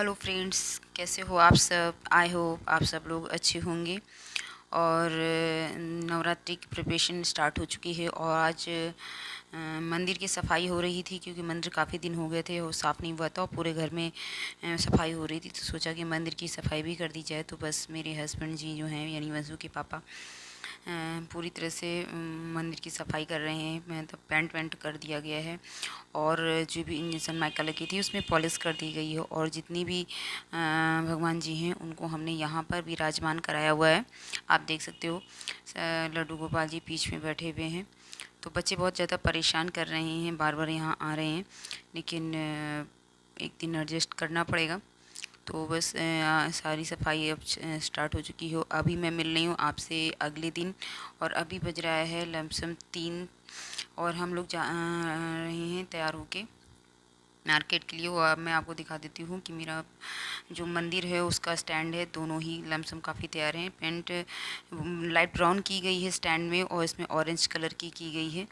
Hello friends, कैसे हो आप सब। आई होप आप सब लोग अच्छे होंगे। और नवरात्रि की प्रिपरेशन स्टार्ट हो चुकी है और आज मंदिर की सफाई हो रही थी क्योंकि मंदिर काफ़ी दिन हो गए थे और साफ़ नहीं हुआ था और पूरे घर में सफाई हो रही थी। तो सोचा कि मंदिर की सफाई भी कर दी जाए। तो बस मेरे हस्बैंड जी जो हैं यानी वंशु के पापा पूरी तरह से मंदिर की सफाई कर रहे हैं। मतलब पेंट वेंट कर दिया गया है और जो भी सनमाइका लगी थी उसमें पॉलिश कर दी गई है और जितनी भी भगवान जी हैं उनको हमने यहाँ पर विराजमान कराया हुआ है। आप देख सकते हो लड्डू गोपाल जी बीच में बैठे हुए हैं। तो बच्चे बहुत ज़्यादा परेशान कर रहे हैं, बार बार यहाँ आ रहे हैं, लेकिन एक दिन एडजस्ट करना पड़ेगा। तो बस सारी सफाई अब स्टार्ट हो चुकी हो। अभी मैं मिल रही हूँ आपसे अगले दिन और अभी बज रहा है लमसम 3 और हम लोग जा रहे हैं तैयार होके मार्केट के लिए। वो अब मैं आपको दिखा देती हूँ कि मेरा जो मंदिर है उसका स्टैंड है, दोनों ही लमसम काफ़ी तैयार हैं। पेंट लाइट ब्राउन की गई है स्टैंड में और इसमें ऑरेंज कलर की गई है।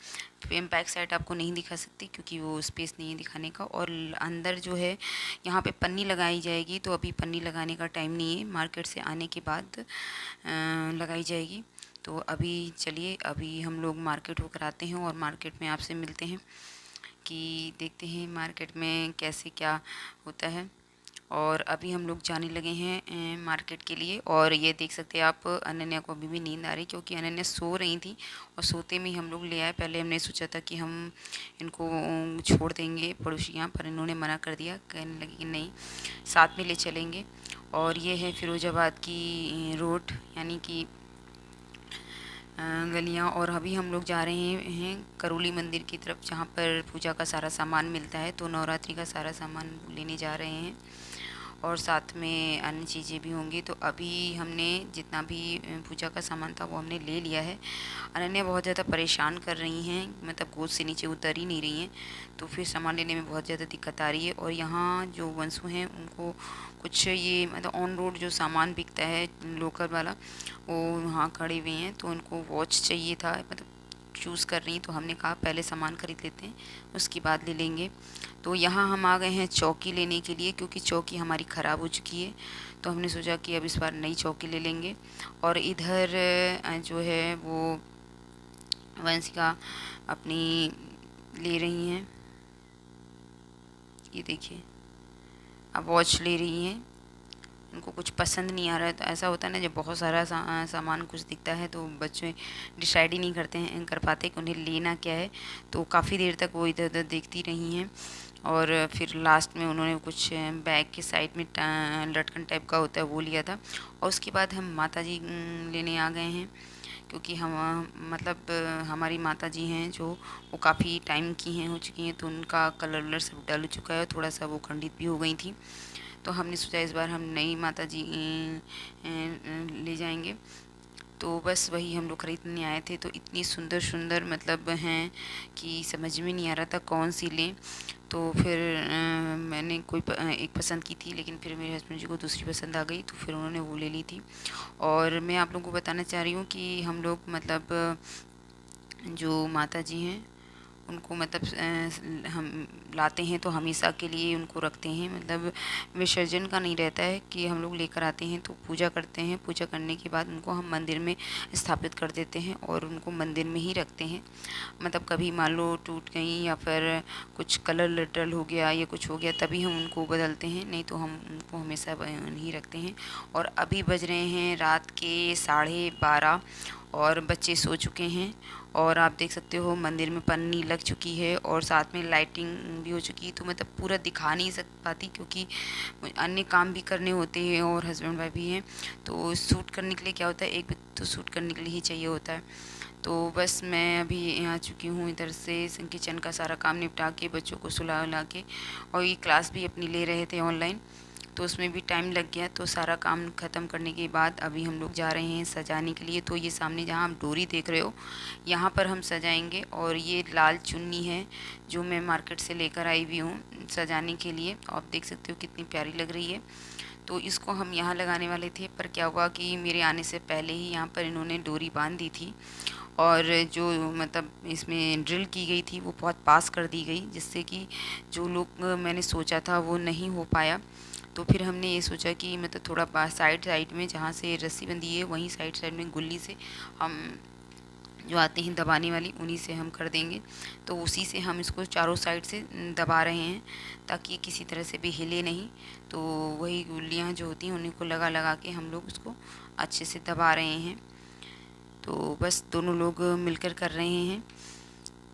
बैक साइड आपको नहीं दिखा सकती क्योंकि वो स्पेस नहीं है दिखाने का। और अंदर जो है यहाँ पे पन्नी लगाई जाएगी, तो अभी पन्नी लगाने का टाइम नहीं है, मार्केट से आने के बाद लगाई जाएगी। तो अभी चलिए, अभी हम लोग मार्केट होकर आते हैं और मार्केट में आपसे मिलते हैं कि देखते हैं मार्केट में कैसे क्या होता है। और अभी हम लोग जाने लगे हैं मार्केट के लिए। और ये देख सकते हैं आप, अनन्या को अभी भी नींद आ रही क्योंकि अनन्या सो रही थी और सोते में ही हम लोग ले आए। पहले हमने सोचा था कि हम इनको छोड़ देंगे पड़ोसियाँ, पर इन्होंने मना कर दिया, कहने लगी कि नहीं साथ में ले चलेंगे। और ये है फिरोजाबाद की रोड यानी कि गलियाँ। और अभी हम लोग जा रहे हैं करौली मंदिर की तरफ जहाँ पर पूजा का सारा सामान मिलता है। तो नवरात्रि का सारा सामान लेने जा रहे हैं और साथ में अन्य चीज़ें भी होंगी। तो अभी हमने जितना भी पूजा का सामान था वो हमने ले लिया है। अनन्या बहुत ज़्यादा परेशान कर रही हैं, मतलब गोद से नीचे उतर ही नहीं रही हैं, तो फिर सामान लेने में बहुत ज़्यादा दिक्कत आ रही है। और यहाँ जो वंशु हैं उनको कुछ ये मतलब ऑन रोड जो सामान बिकता है लोकल वाला, वो वहाँ खड़े हुए हैं, तो उनको वॉच चाहिए था, मतलब चूज़ कर रही। तो हमने कहा पहले सामान खरीद लेते हैं उसके बाद ले लेंगे। तो यहाँ हम आ गए हैं चौकी लेने के लिए क्योंकि चौकी हमारी ख़राब हो चुकी है। तो हमने सोचा कि अब इस बार नई चौकी ले लेंगे। और इधर जो है वो वंशिका अपनी ले रही हैं, ये देखिए अब वॉच ले रही हैं। उनको कुछ पसंद नहीं आ रहा है। तो ऐसा होता है ना, जब बहुत सारा सामान कुछ दिखता है तो बच्चे डिसाइड ही नहीं कर पाते कि उन्हें लेना क्या है। तो काफ़ी देर तक वो इधर उधर देखती रही हैं और फिर लास्ट में उन्होंने कुछ बैग के साइड में लटकन टाइप का होता है वो लिया था। और उसके बाद हम माता जी लेने आ गए हैं क्योंकि हम मतलब हमारी माता जी हैं जो वो काफ़ी टाइम की हैं, हो चुकी हैं, तो उनका कलर वलर सब डल चुका है, थोड़ा सा वो खंडित भी हो गई थी। तो हमने सोचा इस बार हम नई माता जी ले जाएंगे। तो बस वही हम लोग खरीदने आए थे। तो इतनी सुंदर सुंदर मतलब हैं कि समझ में नहीं आ रहा था कौन सी लें। तो फिर मैंने एक पसंद की थी, लेकिन फिर मेरे हस्बैंड जी को दूसरी पसंद आ गई तो फिर उन्होंने वो ले ली थी। और मैं आप लोगों को बताना चाह रही हूँ कि हम लोग मतलब जो माता जी हैं उनको मतलब हम लाते हैं तो हमेशा के लिए उनको रखते हैं, मतलब विसर्जन का नहीं रहता है कि हम लोग लेकर आते हैं तो पूजा करते हैं, पूजा करने के बाद उनको हम मंदिर में स्थापित कर देते हैं और उनको मंदिर में ही रखते हैं। मतलब कभी मान लो टूट गई या फिर कुछ कलर लटल हो गया या कुछ हो गया तभी हम उनको बदलते हैं, नहीं तो हम उनको हमेशा नहीं रखते हैं। और अभी बज रहे हैं रात के 12:30 और बच्चे सो चुके हैं। और आप देख सकते हो मंदिर में पन्नी लग चुकी है और साथ में लाइटिंग भी हो चुकी है। तो मतलब पूरा दिखा नहीं पाती क्योंकि अन्य काम भी करने होते हैं और हस्बैंड वाइफ भी हैं, तो शूट करने के लिए क्या होता है, एक व्यक्ति तो शूट करने के लिए ही चाहिए होता है। तो बस मैं अभी आ चुकी हूँ इधर से किचन का सारा काम निपटा के बच्चों को सुला उला के। और ये क्लास भी अपनी ले रहे थे ऑनलाइन, तो उसमें भी टाइम लग गया। तो सारा काम ख़त्म करने के बाद अभी हम लोग जा रहे हैं सजाने के लिए। तो ये सामने जहाँ आप डोरी देख रहे हो यहाँ पर हम सजाएंगे। और ये लाल चुन्नी है जो मैं मार्केट से लेकर आई हुई हूँ सजाने के लिए, आप देख सकते हो कितनी प्यारी लग रही है। तो इसको हम यहाँ लगाने वाले थे, पर क्या हुआ कि मेरे आने से पहले ही यहाँ पर इन्होंने डोरी बांध दी थी और जो मतलब इसमें ड्रिल की गई थी वो बहुत पास कर दी गई, जिससे कि जो लोग मैंने सोचा था वो नहीं हो पाया। तो फिर हमने ये सोचा कि मतलब थोड़ा साइड साइड में जहाँ से रस्सी बंधी है वहीं साइड साइड में गुल्ली से हम जो आते हैं दबाने वाली, उन्हीं से हम कर देंगे। तो उसी से हम इसको चारों साइड से दबा रहे हैं ताकि किसी तरह से भी हिले नहीं। तो वही गुल्लियाँ जो होती हैं उन्हीं को लगा लगा के हम लोग उसको अच्छे से दबा रहे हैं। तो बस दोनों लोग मिलकर कर रहे हैं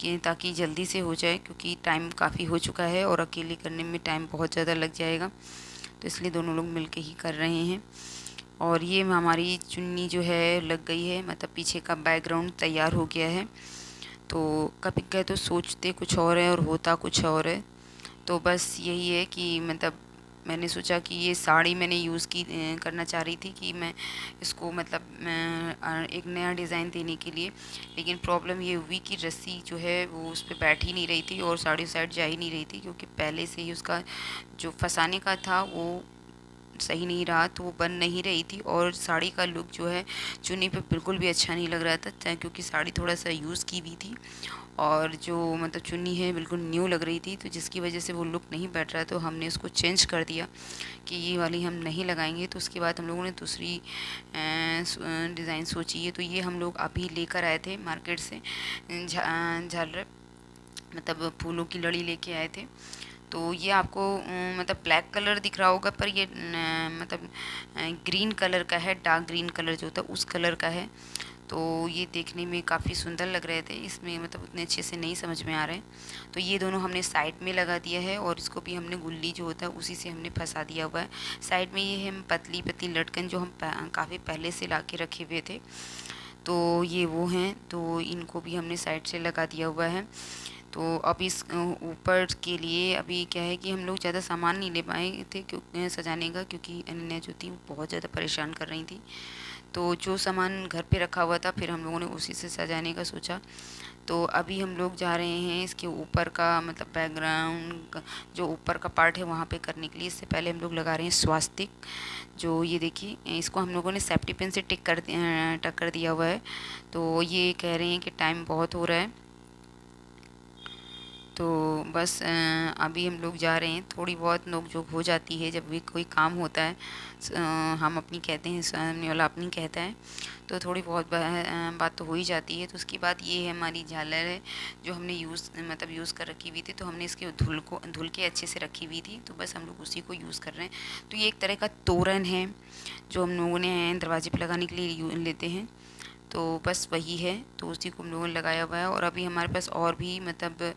कि ताकि जल्दी से हो जाए, क्योंकि टाइम काफ़ी हो चुका है और अकेले करने में टाइम बहुत ज़्यादा लग जाएगा। तो इसलिए दोनों लोग मिलके ही कर रहे हैं। और ये हमारी चुन्नी जो है लग गई है, मतलब पीछे का बैकग्राउंड तैयार हो गया है। तो कभी कभी तो सोचते कुछ और है और होता कुछ और है। तो बस यही है कि मतलब मैंने सोचा कि ये साड़ी मैंने यूज़ की करना चाह रही थी कि मैं इसको मतलब एक नया डिज़ाइन देने के लिए। लेकिन प्रॉब्लम ये हुई कि रस्सी जो है वो उस पर बैठ ही नहीं रही थी और साड़ी साइड जा ही नहीं रही थी, क्योंकि पहले से ही उसका जो फंसाने का था वो सही नहीं रहा, तो वो बन नहीं रही थी। और साड़ी का लुक जो है चुन्नी पे बिल्कुल भी अच्छा नहीं लग रहा था, क्योंकि साड़ी थोड़ा सा यूज़ की भी थी और जो मतलब चुन्नी है बिल्कुल न्यू लग रही थी, तो जिसकी वजह से वो लुक नहीं बैठ रहा। तो हमने उसको चेंज कर दिया कि ये वाली हम नहीं लगाएंगे। तो उसके बाद हम लोगों ने दूसरी डिज़ाइन सोची है। तो ये हम लोग अभी लेकर आए थे मार्केट से, झालर मतलब फूलों की लड़ी लेके आए थे। तो ये आपको मतलब ब्लैक कलर दिख रहा होगा, पर ये मतलब ग्रीन कलर का है, डार्क ग्रीन कलर जो होता है उस कलर का है। तो ये देखने में काफ़ी सुंदर लग रहे थे, इसमें मतलब उतने अच्छे से नहीं समझ में आ रहे। तो ये दोनों हमने साइड में लगा दिया है और इसको भी हमने गुल्ली जो होता है उसी से हमने फंसा दिया हुआ है। साइड में ये हम पतली पतली लटकन जो हम काफ़ी पहले से ला के रखे हुए थे, तो ये वो हैं। तो इनको भी हमने साइड से लगा दिया हुआ है। तो अब इस ऊपर के लिए अभी क्या है कि हम लोग ज़्यादा सामान नहीं ले पाए थे क्योंकि सजाने का, क्योंकि अनन्या जो थी वो बहुत ज़्यादा परेशान कर रही थी। तो जो सामान घर पे रखा हुआ था फिर हम लोगों ने उसी से सजाने का सोचा। तो अभी हम लोग जा रहे हैं इसके ऊपर का मतलब बैकग्राउंड जो ऊपर का पार्ट है वहाँ पे करने के लिए। इससे पहले हम लोग लगा रहे हैं स्वास्तिक, जो ये देखिए इसको हम लोगों ने सेफ्टी पिन से टक कर दिया हुआ है। तो ये कह रहे हैं कि टाइम बहुत हो रहा है, तो बस अभी हम लोग जा रहे हैं। थोड़ी बहुत नोक-झोंक हो जाती है जब भी कोई काम होता है। हम अपनी कहते हैं, सामने वाला अपनी कहता है, तो थोड़ी बहुत बात तो हो ही जाती है। तो उसके बाद ये है हमारी झालर है जो हमने यूज़ कर रखी हुई थी। तो हमने इसके धुल के अच्छे से रखी हुई थी, तो बस हम लोग उसी को यूज़ कर रहे हैं। तो ये एक तरह का तोरण है जो हम लोगों ने दरवाजे पे लगाने के लिए लेते हैं। तो बस वही है, तो उसी को हम लोगों ने लगाया हुआ है। और अभी हमारे पास और भी मतलब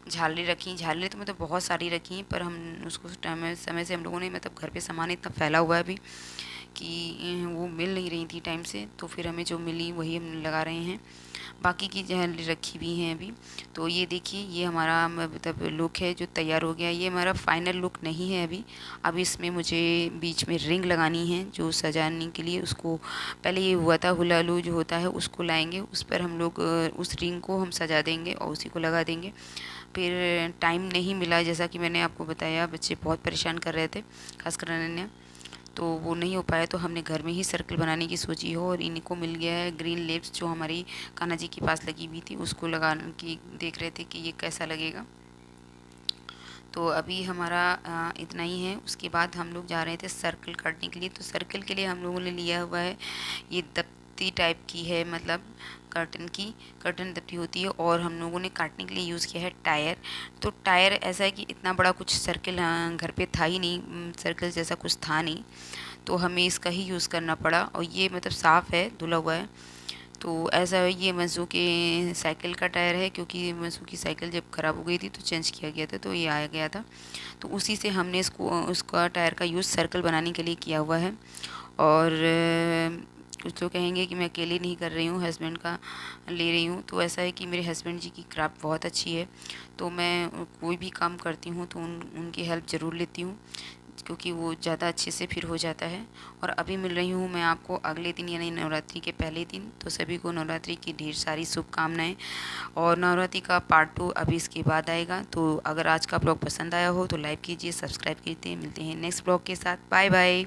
झालरें तो मतलब बहुत सारी रखी हैं, पर हम उसको समय से हम लोगों ने मतलब घर पे सामान इतना फैला हुआ है अभी कि वो मिल नहीं रही थी टाइम से, तो फिर हमें जो मिली वही हम लगा रहे हैं। बाकी की झालरें रखी हुई हैं अभी। तो ये देखिए ये हमारा मतलब लुक है जो तैयार हो गया। ये हमारा फाइनल लुक नहीं है अभी। अब इसमें मुझे बीच में रिंग लगानी है जो सजाने के लिए। उसको पहले ये हुआ था हुलालू जो होता है उसको लाएंगे, उस पर हम लोग उस रिंग को हम सजा देंगे और उसी को लगा देंगे। फिर टाइम नहीं मिला, जैसा कि मैंने आपको बताया, बच्चे बहुत परेशान कर रहे थे, खासकर अनन्या, तो वो नहीं हो पाया। तो हमने घर में ही सर्कल बनाने की सोची हो और इनको मिल गया है ग्रीन लिप्स जो हमारी कान्हा जी के पास लगी हुई थी, उसको लगा के देख रहे थे कि ये कैसा लगेगा। तो अभी हमारा इतना ही है। उसके बाद हम लोग जा रहे थे सर्कल काटने के लिए। तो सर्कल के लिए हम लोगों ने लिया हुआ है ये दफ्ती टाइप की है, मतलब कर्टन दफ्ती होती है, और हम लोगों ने काटने के लिए यूज़ किया है टायर। तो टायर ऐसा है कि इतना बड़ा कुछ सर्कल घर पे था ही नहीं, सर्कल जैसा कुछ था नहीं, तो हमें इसका ही यूज़ करना पड़ा। और ये मतलब साफ़ है, धुला हुआ है। तो ऐसा है, ये मंसू के साइकिल का टायर है, क्योंकि मंसू की साइकिल जब ख़राब हो गई थी तो चेंज किया गया था, तो ये आया गया था। तो उसी से हमने इसको उसका टायर का यूज़ सर्कल बनाने के लिए किया हुआ है। और कुछ लोग कहेंगे कि मैं अकेले नहीं कर रही हूँ, हस्बैंड का ले रही हूँ। तो ऐसा है कि मेरे हस्बैंड जी की क्राफ्ट बहुत अच्छी है, तो मैं कोई भी काम करती हूँ तो उनकी हेल्प ज़रूर लेती हूँ, क्योंकि वो ज़्यादा अच्छे से फिर हो जाता है। और अभी मिल रही हूँ मैं आपको अगले दिन यानी नवरात्रि के पहले दिन। तो सभी को नवरात्रि की ढेर सारी शुभकामनाएं। और नवरात्रि का पार्ट 2 अभी इसके बाद आएगा। तो अगर आज का ब्लॉग पसंद आया हो तो लाइक कीजिए, सब्सक्राइब कीजिए। मिलते हैं नेक्स्ट ब्लॉग के साथ। Bye bye.